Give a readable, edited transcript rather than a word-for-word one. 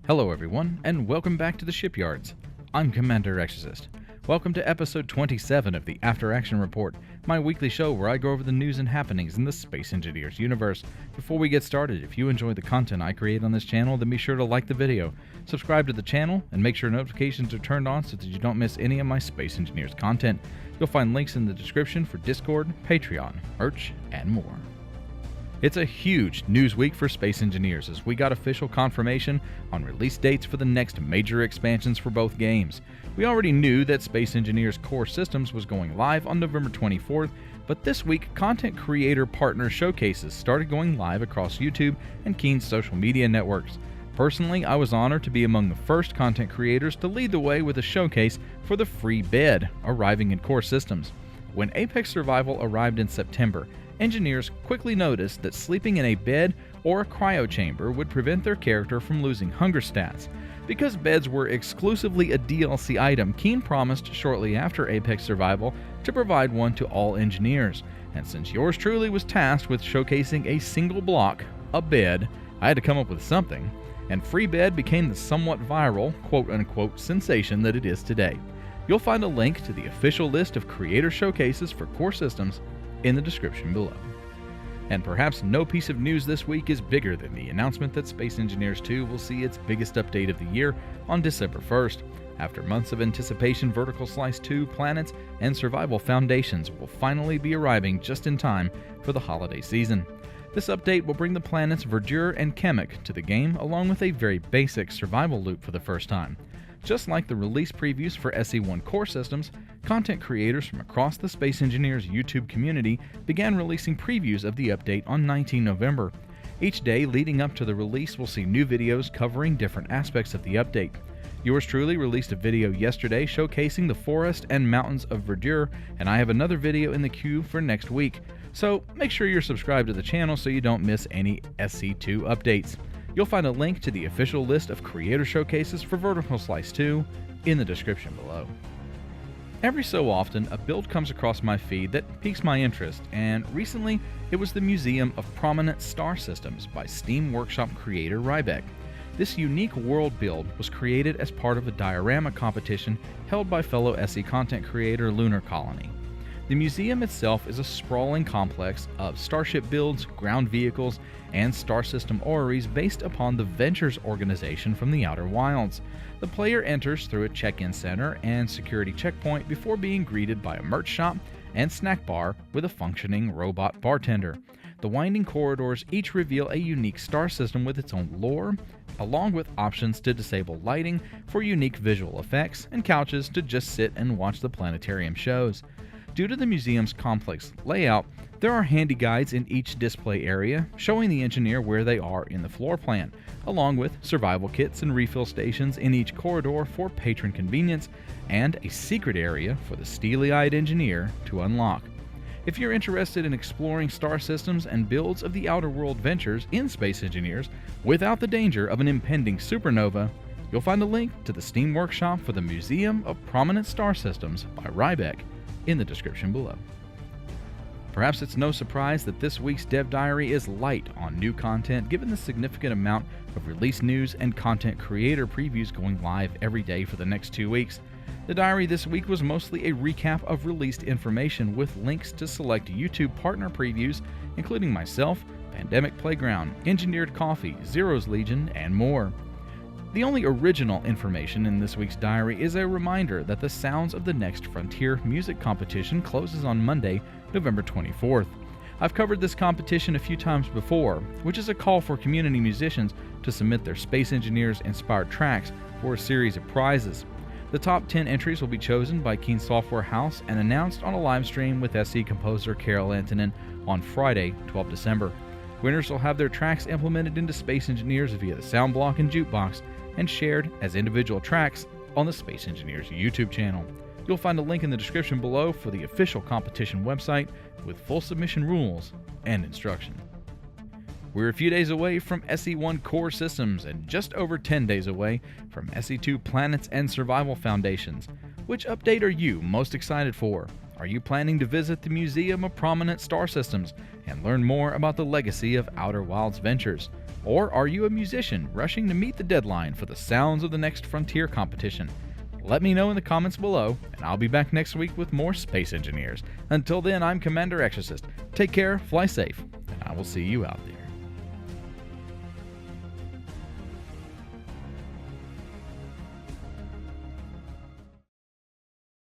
Hello everyone, and welcome back to the Shipyards. I'm Commander Exorcist. Welcome to episode 27 of the After Action Report, my weekly show where I go over the news and happenings in the Space Engineers universe. Before we get started, if you enjoy the content I create on this channel, then be sure to like the video, subscribe to the channel, and make sure notifications are turned on so that you don't miss any of my Space Engineers content. You'll find links in the description for Discord, Patreon, merch, and more. It's a huge news week for Space Engineers as we got official confirmation on release dates for the next major expansions for both games. We already knew that Space Engineers Core Systems was going live on November 24th, but this week content creator partner showcases started going live across YouTube and Keen's social media networks. Personally, I was honored to be among the first content creators to lead the way with a showcase for the free bed arriving in Core Systems. When Apex Survival arrived in September, engineers quickly noticed that sleeping in a bed or a cryo chamber would prevent their character from losing hunger stats. Because beds were exclusively a DLC item, Keen promised shortly after Apex Survival to provide one to all engineers. And since yours truly was tasked with showcasing a single block, a bed, I had to come up with something, and free bed became the somewhat viral, quote-unquote, sensation that it is today. You'll find a link to the official list of creator showcases for Core Systems in the description below. And perhaps no piece of news this week is bigger than the announcement that Space Engineers 2 will see its biggest update of the year on December 1st. After months of anticipation, Vertical Slice 2 Planets and Survival Foundations will finally be arriving just in time for the holiday season. This update will bring the planets Verdure and Chemic to the game, along with a very basic survival loop for the first time. Just like the release previews for SE1 Core Systems, content creators from across the Space Engineers YouTube community began releasing previews of the update on 19 November. Each day leading up to the release will see new videos covering different aspects of the update. Yours truly released a video yesterday showcasing the forest and mountains of Verdure, and I have another video in the queue for next week. So make sure you're subscribed to the channel so you don't miss any SE2 updates. You'll find a link to the official list of creator showcases for Vertical Slice 2 in the description below. Every so often, a build comes across my feed that piques my interest, and recently it was the Museum of Prominent Star Systems by Steam Workshop creator Rybeck. This unique world build was created as part of a diorama competition held by fellow SE content creator Lunar Colony. The museum itself is a sprawling complex of starship builds, ground vehicles, and star system orreries based upon the Ventures organization from the Outer Wilds. The player enters through a check-in center and security checkpoint before being greeted by a merch shop and snack bar with a functioning robot bartender. The winding corridors each reveal a unique star system with its own lore, along with options to disable lighting for unique visual effects and couches to just sit and watch the planetarium shows. Due to the museum's complex layout, there are handy guides in each display area showing the engineer where they are in the floor plan, along with survival kits and refill stations in each corridor for patron convenience, and a secret area for the steely-eyed engineer to unlock. If you're interested in exploring star systems and builds of the outer world ventures in Space Engineers without the danger of an impending supernova, you'll find a link to the Steam Workshop for the Museum of Prominent Star Systems by Rybeck in the description below. Perhaps it's no surprise that this week's Dev Diary is light on new content given the significant amount of release news and content creator previews going live every day for the next 2 weeks. The diary this week was mostly a recap of released information with links to select YouTube partner previews, including myself, Pandemic Playground, Engineered Coffee, Zero's Legion, and more. The only original information in this week's diary is a reminder that the Sounds of the Next Frontier music competition closes on Monday, November 24th. I've covered this competition a few times before, which is a call for community musicians to submit their Space Engineers-inspired tracks for a series of prizes. The top 10 entries will be chosen by Keen Software House and announced on a live stream with SE composer Carol Antonin on Friday, 12 December. Winners will have their tracks implemented into Space Engineers via the sound block and jukebox and shared as individual tracks on the Space Engineers YouTube channel. You'll find a link in the description below for the official competition website with full submission rules and instructions. We're a few days away from SE1 Core Systems and just over 10 days away from SE2 Planets and Survival Foundations. Which update are you most excited for? Are you planning to visit the Museum of Prominent Star Systems and learn more about the legacy of Outer Wilds Ventures? Or are you a musician rushing to meet the deadline for the Sounds of the Next Frontier competition? Let me know in the comments below, and I'll be back next week with more Space Engineers. Until then, I'm Commander Exorcist. Take care, fly safe, and I will see you out there.